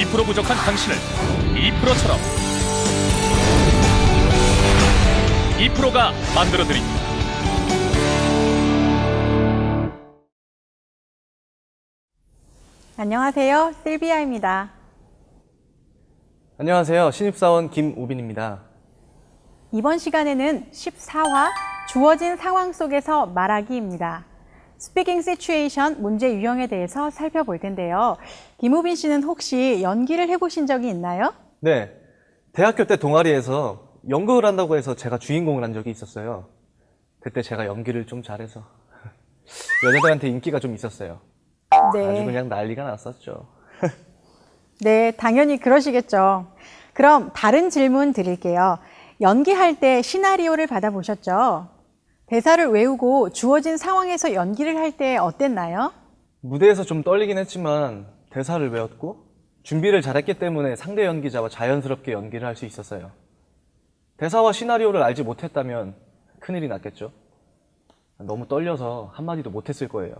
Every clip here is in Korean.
2% 부족한 당신을 2%처럼 2%가 만들어드립니다. 안녕하세요. 실비아입니다. 안녕하세요. 신입사원 김우빈입니다. 이번 시간에는 14화 주어진 상황 속에서 말하기입니다. 스피킹 시츄에이션 문제 유형에 대해서 살펴볼 텐데요. 김우빈 씨는 혹시 연기를 해보신 적이 있나요? 네, 대학교 때 동아리에서 연극을 한다고 해서 제가 주인공을 한 적이 있었어요. 그때 제가 연기를 좀 잘해서 여자들한테 인기가 좀 있었어요. 아주 그냥 난리가 났었죠. 네, 당연히 그러시겠죠. 그럼 다른 질문 드릴게요. 연기할 때 시나리오를 받아보셨죠? 대사를 외우고 주어진 상황에서 연기를 할 때 어땠나요? 무대에서 좀 떨리긴 했지만 대사를 외웠고 준비를 잘했기 때문에 상대 연기자와 자연스럽게 연기를 할 수 있었어요. 대사와 시나리오를 알지 못했다면 큰일이 났겠죠. 너무 떨려서 한마디도 못했을 거예요.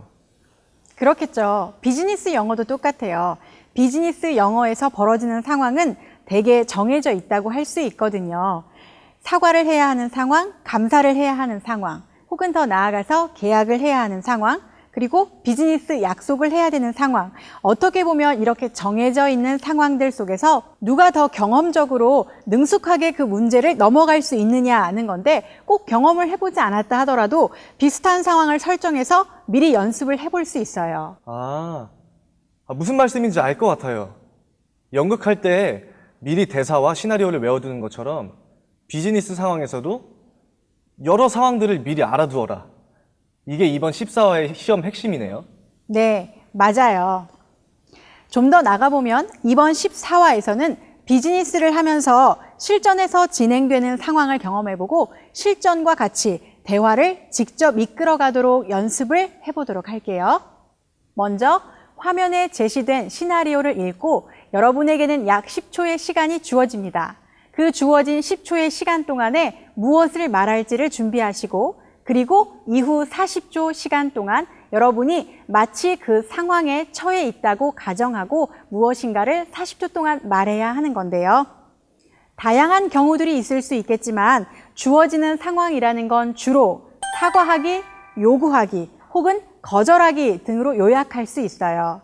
그렇겠죠. 비즈니스 영어도 똑같아요. 비즈니스 영어에서 벌어지는 상황은 대개 정해져 있다고 할 수 있거든요. 사과를 해야 하는 상황, 감사를 해야 하는 상황, 혹은 더 나아가서 계약을 해야 하는 상황, 그리고 비즈니스 약속을 해야 되는 상황. 어떻게 보면 이렇게 정해져 있는 상황들 속에서 누가 더 경험적으로 능숙하게 그 문제를 넘어갈 수 있느냐는 건데 꼭 경험을 해보지 않았다 하더라도 비슷한 상황을 설정해서 미리 연습을 해볼 수 있어요. 무슨 말씀인지 알 것 같아요. 연극할 때 미리 대사와 시나리오를 외워두는 것처럼 비즈니스 상황에서도 여러 상황들을 미리 알아두어라. 이게 이번 14화의 시험 핵심이네요. 네, 맞아요. 좀 더 나가보면 이번 14화에서는 비즈니스를 하면서 실전에서 진행되는 상황을 경험해보고 실전과 같이 대화를 직접 이끌어가도록 연습을 해보도록 할게요. 먼저 화면에 제시된 시나리오를 읽고 여러분에게는 약 10초의 시간이 주어집니다. 그 주어진 10초의 시간 동안에 무엇을 말할지를 준비하시고 그리고 이후 40초 시간 동안 여러분이 마치 그 상황에 처해 있다고 가정하고 무엇인가를 40초 동안 말해야 하는 건데요. 다양한 경우들이 있을 수 있겠지만 주어지는 상황이라는 건 주로 사과하기, 요구하기, 혹은 거절하기 등으로 요약할 수 있어요.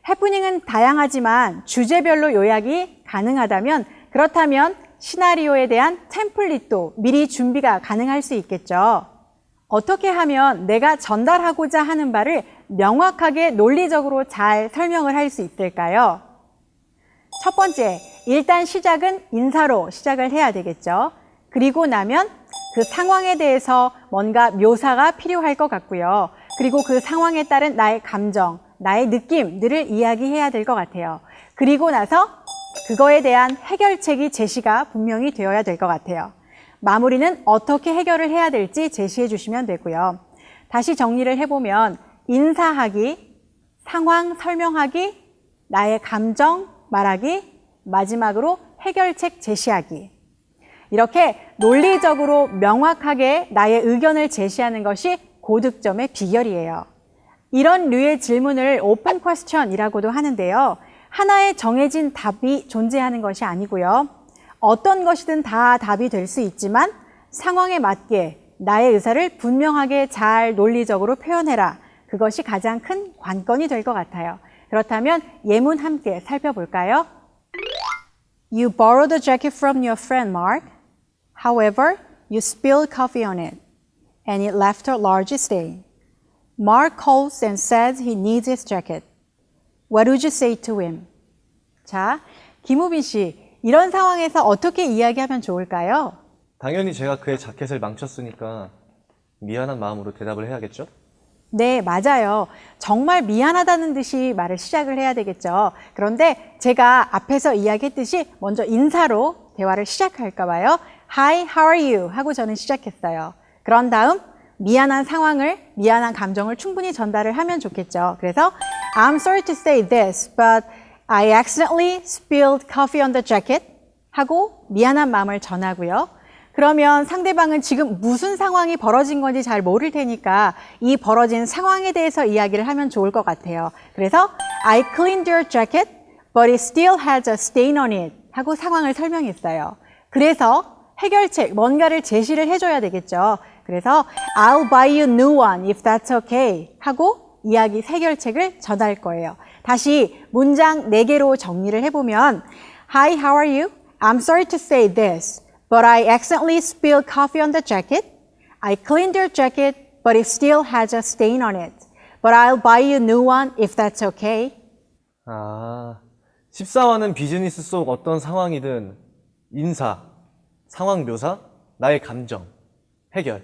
해프닝은 다양하지만 주제별로 요약이 가능하다면 그렇다면 시나리오에 대한 템플릿도 미리 준비가 가능할 수 있겠죠. 어떻게 하면 내가 전달하고자 하는 바를 명확하게 논리적으로 잘 설명을 할 수 있을까요? 첫 번째, 일단 시작은 인사로 시작을 해야 되겠죠. 그리고 나면 그 상황에 대해서 뭔가 묘사가 필요할 것 같고요. 그리고 그 상황에 따른 나의 감정, 나의 느낌들을 이야기해야 될 것 같아요. 그리고 나서 그거에 대한 해결책이 제시가 분명히 되어야 될 것 같아요. 마무리는 어떻게 해결을 해야 될지 제시해 주시면 되고요. 다시 정리를 해보면 인사하기, 상황 설명하기, 나의 감정 말하기, 마지막으로 해결책 제시하기. 이렇게 논리적으로 명확하게 나의 의견을 제시하는 것이 고득점의 비결이에요. 이런 류의 질문을 오픈 퀘스천이라고도 하는데요. 하나의 정해진 답이 존재하는 것이 아니고요. 어떤 것이든 다 답이 될 수 있지만 상황에 맞게 나의 의사를 분명하게 잘 논리적으로 표현해라. 그것이 가장 큰 관건이 될 것 같아요. 그렇다면 예문 함께 살펴볼까요? You borrowed a jacket from your friend Mark. However, you spilled coffee on it, and it left a large stain. Mark calls and says he needs his jacket. What would you say to him? 자, 김우빈 씨, 이런 상황에서 어떻게 이야기하면 좋을까요? 당연히 제가 그의 자켓을 망쳤으니까 미안한 마음으로 대답을 해야겠죠? 네, 맞아요. 정말 미안하다는 듯이 말을 시작을 해야 되겠죠. 그런데 제가 앞에서 이야기했듯이 먼저 인사로 대화를 시작할까 봐요. Hi, how are you? 하고 저는 시작했어요. 그런 다음 미안한 상황을, 미안한 감정을 충분히 전달을 하면 좋겠죠. 그래서 I'm sorry to say this, but I accidentally spilled coffee on the jacket 하고 미안한 마음을 전하고요. 그러면 상대방은 지금 무슨 상황이 벌어진 건지 잘 모를 테니까 이 벌어진 상황에 대해서 이야기를 하면 좋을 것 같아요. 그래서 I cleaned your jacket, but it still has a stain on it 하고 상황을 설명했어요. 그래서 해결책, 뭔가를 제시를 해줘야 되겠죠. 그래서 I'll buy you a new one if that's okay 하고 이야기 해결책을 전할 거예요. 다시 문장 4개로 정리를 해보면 Hi, how are you? I'm sorry to say this, but I accidentally spilled coffee on the jacket. I cleaned your jacket, but it still has a stain on it. But I'll buy you a new one if that's okay. 아, 14화는 비즈니스 속 어떤 상황이든 인사, 상황 묘사, 나의 감정, 해결.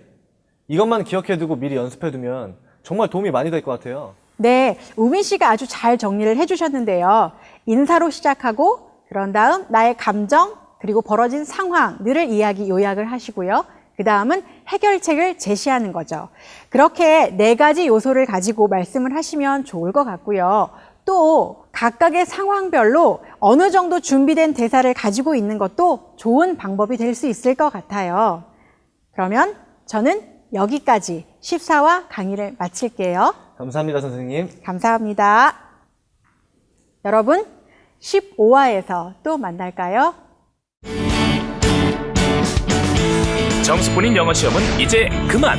이것만 기억해두고 미리 연습해두면 정말 도움이 많이 될 것 같아요. 네, 우민 씨가 아주 잘 정리를 해주셨는데요. 인사로 시작하고 그런 다음 나의 감정 그리고 벌어진 상황들을 요약을 하시고요. 그 다음은 해결책을 제시하는 거죠. 그렇게 4가지 요소를 가지고 말씀을 하시면 좋을 것 같고요. 또 각각의 상황별로 어느 정도 준비된 대사를 가지고 있는 것도 좋은 방법이 될 수 있을 것 같아요. 그러면 저는 여기까지 14화 강의를 마칠게요. 감사합니다, 선생님. 감사합니다. 여러분, 15화에서 또 만날까요? 정수뿐인 영어 시험은 이제 그만.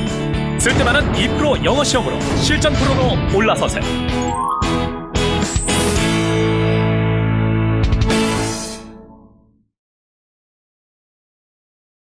쓸데많은 2% 영어 시험으로 실전 프로로 올라서세요.